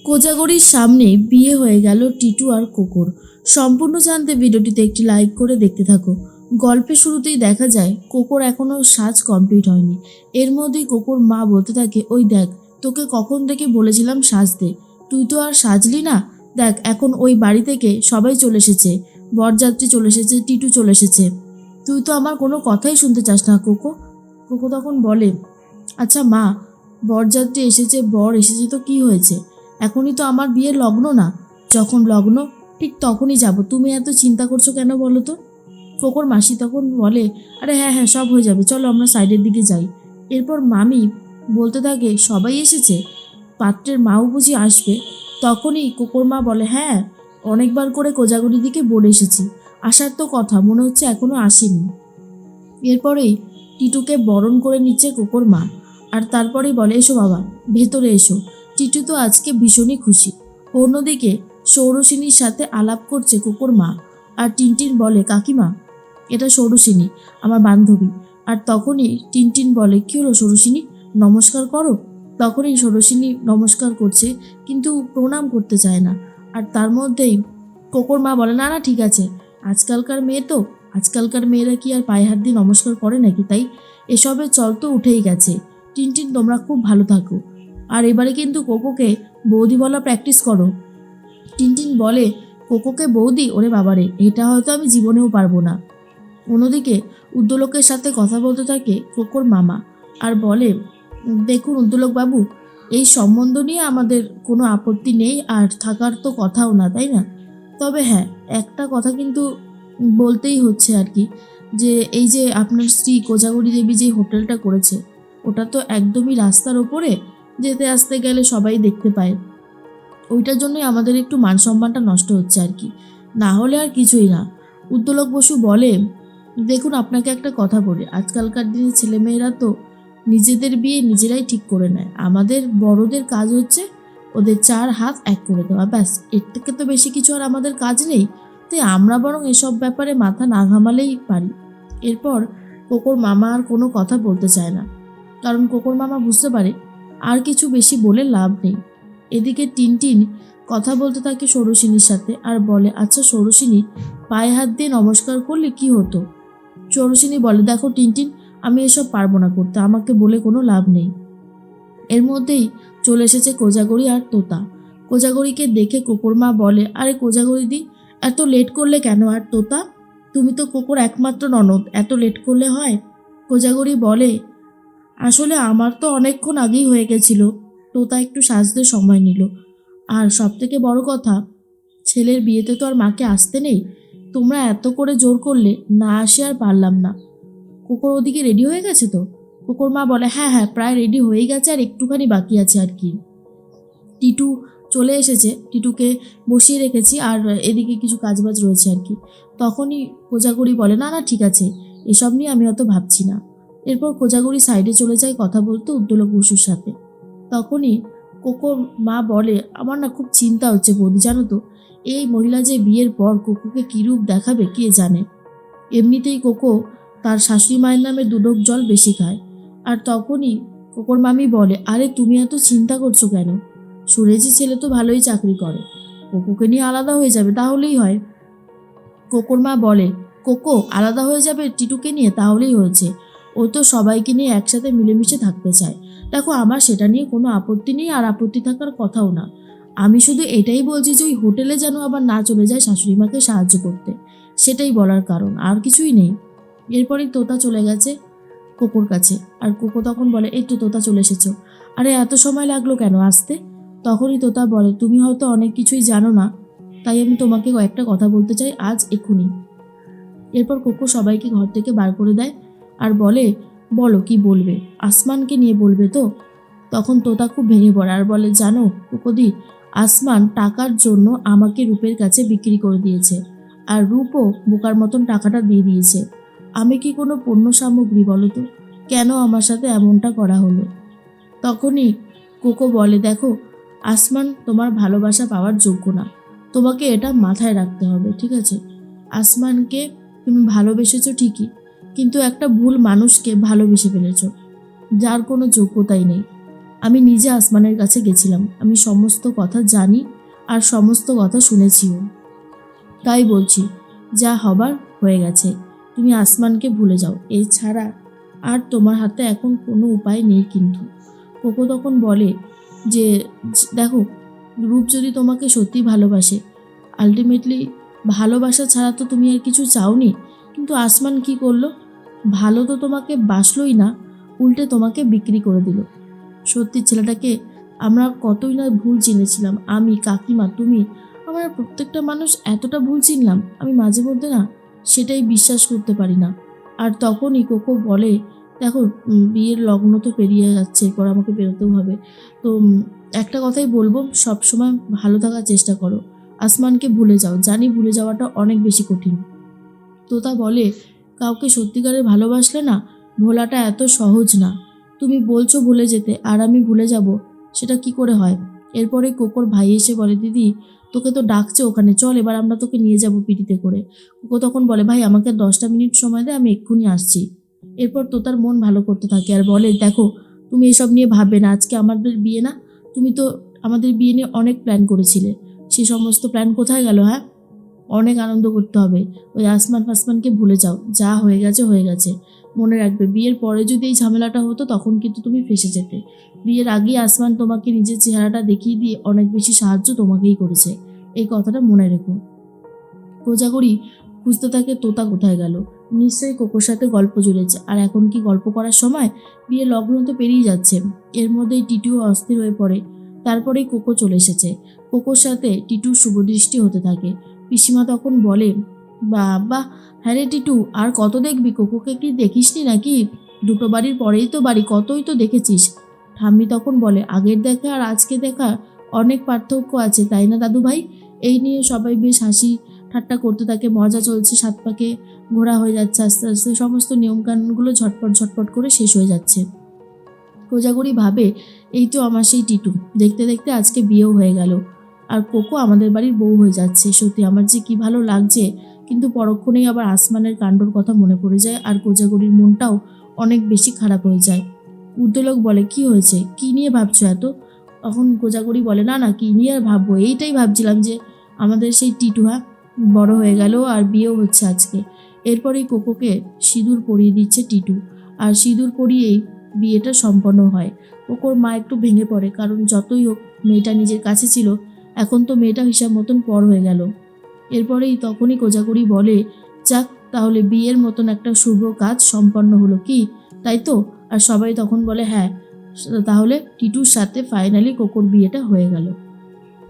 কোজাগরীর সামনে বিয়ে হয়ে গেল টিটু আর কোকোর। সম্পূর্ণ জানতে ভিডিওটিতে একটি লাইক করে দেখতে থাকো। গল্পের শুরুতেই দেখা যায় কোকোর এখনও সাজ কমপ্লিট হয়নি। এর মধ্যেই কোকোর মা বলতে থাকে, ওই দেখ, তোকে কখন থেকে বলেছিলাম সাজতে, তুই তো আর সাজলি না। দেখ এখন ওই বাড়ি থেকে সবাই চলে এসেছে, বরযাত্রী চলে এসেছে, টিটু চলে এসেছে, তুই তো আমার কোনো কথাই শুনতে চাস না কোকো। কোকো তখন বলে, আচ্ছা মা, বরযাত্রী এসেছে, বর এসেছে তো কি হয়েছে, এখনই তো আমার বিয়ের লগ্ন না, যখন লগ্ন ঠিক তখনই যাব, তুমি এত চিন্তা করছো কেন বলো তো। কোকোর মাসি তখন বলে, আরে হ্যাঁ হ্যাঁ সব হয়ে যাবে, চলো আমরা সাইডের দিকে যাই। এরপর মামি বলতে থাকে, সবাই এসেছে, পাত্রের মাও বুঝি আসবে। তখনই কোকোর মা বলে, হ্যাঁ অনেকবার করে কোজাগরির দিকে বলে এসেছি, আসার তো কথা, মনে হচ্ছে এখনো আসেনি। এরপরেই টিটুকে বরণ করে নিচ্ছে কোকোর মা, আর তারপরেই বলে, এসো বাবা ভেতরে এসো। টিটু তো আজকে ভীষণই খুশি। অন্যদিকে সৌরসিনীর সাথে আলাপ করছে কোকোর মা, আর টিনটিন বলে, কাকিমা এটা সৌরসিনী, আমার বান্ধবী। আর তখনই টিনটিন বলে, কী হলো সৌরসিনী, নমস্কার করো। তখনই সৌরসিনী নমস্কার করছে, কিন্তু প্রণাম করতে চায় না। আর তার মধ্যেই কোকোর মা বলে, না না ঠিক আছে, আজকালকার মেয়ে তো, আজকালকার মেয়েরা কি আর পায়ে হাত দিয়ে নমস্কার করে নাকি, তাই এসবের চল তো উঠেই গেছে। টিনটিন তোমরা খুব ভালো থাকো, আর এবারে কিন্তু কোকোকে বৌদি বলা প্র্যাকটিস করো। টিনটিন বলে, কোকোকে বৌদি, ওরে বাবারে, এটা হয়তো আমি জীবনেও পারবো না। অন্যদিকে উদ্যোলকের সাথে কথা বলতে থাকে কোকোর মামা, আর বলে, দেখুন উদ্যোলক বাবু, এই সম্বন্ধ নিয়ে আমাদের কোনো আপত্তি নেই, আর থাকার তো কথাও না, তাই না। তবে হ্যাঁ, একটা কথা কিন্তু বলতেই হচ্ছে আর কি, যে এই যে আপনার স্ত্রী কোজাগরী দেবী যে হোটেলটা করেছে, ওটা তো একদমই রাস্তার ওপরে, যেতে আসতে গেলে সবাই দেখতে পায়, ওইটার জন্যই আমাদের একটু মান সম্মানটা নষ্ট হচ্ছে আর কি, না হলে আর কিছুই না। উদ্যোলক বসু বলে, দেখুন আপনাকে একটা কথা বলি, আজকালকার দিনে ছেলেমেয়েরা তো নিজেদের বিয়ে নিজেরাই ঠিক করে নেয়, আমাদের বড়দের কাজ হচ্ছে ওদের চার হাত এক করে দেওয়া, ব্যাস, এর থেকে তো বেশি কিছু আর আমাদের কাজ নেই। তাই আমরা বরং এসব ব্যাপারে মাথা না ঘামালেই পারি। এরপর কোকোর মামা আর কোনো কথা বলতে চায় না, কারণ কোকোর মামা বুঝতে পারে আর কিছু বেশি বলে লাভ নেই। এদিকে টিনটিন কথা বলতে থাকে ষোড়শিনীর সাথে, আর বলে, আচ্ছা ষোড়শিনী, পায়ে হাত দিয়ে নমস্কার করলে কি হতো। ষোড়শিনী বলে, দেখো টিনটিন, আমি এসব পারবো না করতে, আমাকে বলে কোনো লাভ নেই। এর মধ্যেই চলে এসেছে কোজাগরি আর তোতা। কোজাগরিকে দেখে কোকোর মা বলে, আরে কোজাগরি দি, এত লেট করলে কেন, আর তোতা, তুমি তো কোকোর একমাত্র ননদ, এত লেট করলে হয়। কোজাগরি বলে, আসলে আমার তো অনেকক্ষণ আগেই হয়ে গেছিল, তোতা একটু সাজতে সময় নিল, আর সব থেকে বড় কথা, ছেলের বিয়েতে তো আর মাকে আসতে নেই, তোমরা এত করে জোর করলে না আসে আর পারলাম না। কুকুর ওদিকে রেডি হয়ে গেছে তো। কুকুর মা বলে, হ্যাঁ হ্যাঁ প্রায় রেডি হয়ে গেছে, আর একটুখানি বাকি আছে আর কি। টিটু চলে এসেছে, টিটুকে বসিয়ে রেখেছি, আর এদিকে কিছু কাজবাজ রয়েছে আর কি। তখনই কোজাগরি বলে, না না ঠিক আছে, এসব নিয়ে আমি অত ভাবছি না। এরপর কোজাগরি সাইডে চলে যায় কথা বলতে উদ্যোলক বসুর সাথে। তখনই কোকো মা বলে, আমার না খুব চিন্তা হচ্ছে বৌদি, জানো তো, এই মহিলা যে বিয়ের পর কোকোকে কী রূপ দেখাবে কে জানে। এমনিতেই কোকো তার শাশুড়ি মায়ের নামে দুডোক জল বেশি খায়। আর তখনই কোকোর মামি বলে, আরে তুমি এত চিন্তা করছো কেন, সুরেজি ছেলে তো ভালোই চাকরি করে, কোকোকে নিয়ে আলাদা হয়ে যাবে তাহলেই হয়। কোকোর মা বলে, কোকো আলাদা হয়ে যাবে টিটুকে নিয়ে তাহলেই হয়েছে, ও তো সবাইকে নিয়ে একসাথে মিলেমিশে থাকতে চায়। দেখো আমার সেটা নিয়ে কোনো আপত্তি নেই, আর আপত্তি থাকার কথাও না, আমি শুধু এটাই বলছি যে ওই হোটেলে যেন আবার না চলে যায় শাশুড়ি মাকে সাহায্য করতে, সেটাই বলার কারণ, আর কিছুই নেই। এরপরেই তোতা চলে গেছে কোকোর কাছে, আর কোকো তখন বলে, এই তো তোতা চলে এসেছো, আরে এত সময় লাগলো কেন আসতে। তখনই তোতা বলে, তুমি হয়তো অনেক কিছুই জানো না, তাই আমি তোমাকে কয়েকটা কথা বলতে চাই আজ এক্ষুনি। এরপর কোকো সবাইকে ঘর থেকে বার করে দেয়, আর বলে, বলো কি বলবে, আসমানকে নিয়ে বলবে তো। তখন তোতা খুব ভেঙে পড়ে, আর বলে, জানো কোকোদি, আসমান টাকার জন্য আমাকে রূপের কাছে বিক্রি করে দিয়েছে, আর রূপও বোকার মতন টাকাটা দিয়ে দিয়েছে। আমি কি কোনো পণ্য সামগ্রী বলো তো, কেন আমার সাথে এমনটা করা হলো। তখনই কোকো বলে, দেখো আসমান তোমার ভালোবাসা পাওয়ার যোগ্য না, তোমাকে এটা মাথায় রাখতে হবে, ঠিক আছে। আসমানকে তুমি ভালোবেসেছো ঠিকই, কিন্তু একটা ভুল মানুষকে ভালোবেসে ফেলেছো, যার কোনো যোগ্যতাই নেই। আমি নিজে আসমানের কাছে গেছিলাম, আমি সমস্ত কথা জানি আর সমস্ত কথা শুনেছিও। তাই বলছি, যা হবার হয়ে গেছে, তুমি আসমানকে ভুলে যাও, এছাড়া আর তোমার হাতে এখন কোনো উপায় নেই। কিন্তু কোকো তখন বলে যে দেখো, রূপ যদি তোমাকে সত্যি ভালোবাসে, আলটিমেটলি ভালোবাসা ছাড়া তো তুমি আর কিছু চাওনি। কিন্তু আসমান কি করলো? ভালো তো তোমাকে বাসলোই না, উল্টে তোমাকে বিক্রি করে দিল। সত্যি ছেলেটাকে আমরা কতই না ভুল চিনেছিলাম, আমি, কাকিমা, তুমি, আমরা প্রত্যেকটা মানুষ এতটা ভুল চিনলাম। আমি মাঝে মধ্যে না সেটাই বিশ্বাস করতে পারি না। আর তখনই কোকো বলে, দেখো বিয়ের লগ্ন তো পেরিয়ে যাচ্ছে, এরপর আমাকে বেরোতেও হবে। তো একটা কথাই বলবো, সবসময় ভালো থাকার চেষ্টা করো, আসমানকে ভুলে যাও। জানি ভুলে যাওয়াটা অনেক বেশি কঠিন। তোতা বলে, কাউকে সত্যিকারের ভালোবাসলে না ভোলাটা এত সহজ না। তুমি বলছো ভুলে যেতে, আর আমি ভুলে যাব, সেটা কি করে হয়? এরপরে কোকোর ভাই এসে বলে, দিদি তোকে তো ডাকছে ওখানে, চল এবার আমরা তোকে নিয়ে যাব পিটিতে করে। কোকো তখন বলে, ভাই আমাকে 10টা মিনিট সময় দে, আমি এক্ষুনি আসছি। এরপর তোতার মন ভালো করতে থাকে আর বলে, দেখো তুমি এসব নিয়ে ভাববে না, আজকে আমাদের বিয়ে না? তুমি তো আমাদের বিয়ে নিয়ে অনেক প্ল্যান করেছিলে, সে সমস্ত প্ল্যান কোথায় গেল? হ্যাঁ, অনেক আনন্দ করতে হবে, ওই আসমান ফাসমানকে ভুলে যাও, যা হয়ে গেছে হয়ে গেছে। মনে রাখবে, বিয়ের পরে যদি এই ঝামেলাটা হতো তখন কিন্তু তুমি ফেঁসে যেতে। বিয়ের আগেই আসমান তোমাকে নিজের চেহারাটা দেখিয়ে দিয়ে অনেক বেশি সাহায্য তোমাকেই করেছে, এই কথাটা মনে রেখো। কোজাগরি খুঁজতে থাকে তোতা কোথায় গেল। নিশ্চয়ই কোকোর সাথে গল্প জুড়েছে, আর এখন কি গল্প করার সময়? বিয়ের লগ্ন তো পেরিয়ে যাচ্ছে। এর মধ্যেই টিটুও অস্থির হয়ে পড়ে। তারপরেই কোকো চলে এসেছে। কোকোর সাথে টিটুর শুভদৃষ্টি হতে থাকে। পিসিমা তখন বলে, বাবা, হ্যাঁ রে টিটু, আর কত দেখবি? কোকোকে কি দেখিসনি নাকি? দুটো বাড়ির পরেই তো বাড়ি, কতই তো দেখেছিস। ঠাম্মি তখন বলে, আগের দেখা আর আজকে দেখা অনেক পার্থক্য আছে, তাই না দাদু ভাই? এই নিয়ে সবাই বেশ হাসি ঠাট্টা করতে থাকে, মজা চলছে, সাত পাকে ঘোরা হয়ে যাচ্ছে, আস্তে আস্তে সমস্ত নিয়মকানুনগুলো ঝটপট ঝটপট করে শেষ হয়ে যাচ্ছে। কোজাগরি ভাবে, এই তো আমার সেই টিটু, দেখতে দেখতে আজকে বিয়েও হয়ে গেল, আর কোকো আমাদের বাড়ির বউ হয়ে যাচ্ছে। সত্যি আমার যে কি ভালো লাগছে। কিন্তু পরক্ষণেই আবার আসমানের কাণ্ডর কথা মনে পড়ে যায়, আর কোজাগরির মনটাও অনেক বেশি খারাপ হয়ে যায়। উদ্যোলক বলে, কি হয়েছে, কি নিয়ে ভাবছো এত? তখন কোজাগরি বলে, না না, কি নিয়ে আর ভাববো, এইটাই ভাবছিলাম যে আমাদের সেই টিটু বড় হয়ে গেল আর বিয়েও হচ্ছে আজকে। এরপরেই কোকোকে সিঁদুর পরিয়ে দিচ্ছে টিটু, আর সিঁদুর পরিয়েই বিয়েটা সম্পন্ন হয়। কোকোর মা একটু ভেঙে পড়ে, কারণ যতই হোক মেয়েটা নিজের কাছে ছিল, এখন তো মেয়েটা হিসাব মতন পর হয়ে গেল। এরপরেই তখনই কোজাগরি বলে, যাক, তাহলে বিয়ের মতন একটা শুভ কাজ সম্পন্ন হলো, কি তাই তো? আর সবাই তখন বলে, হ্যাঁ, তাহলে টিটুর সাথে ফাইনালি কোকোর বিয়েটা হয়ে গেল।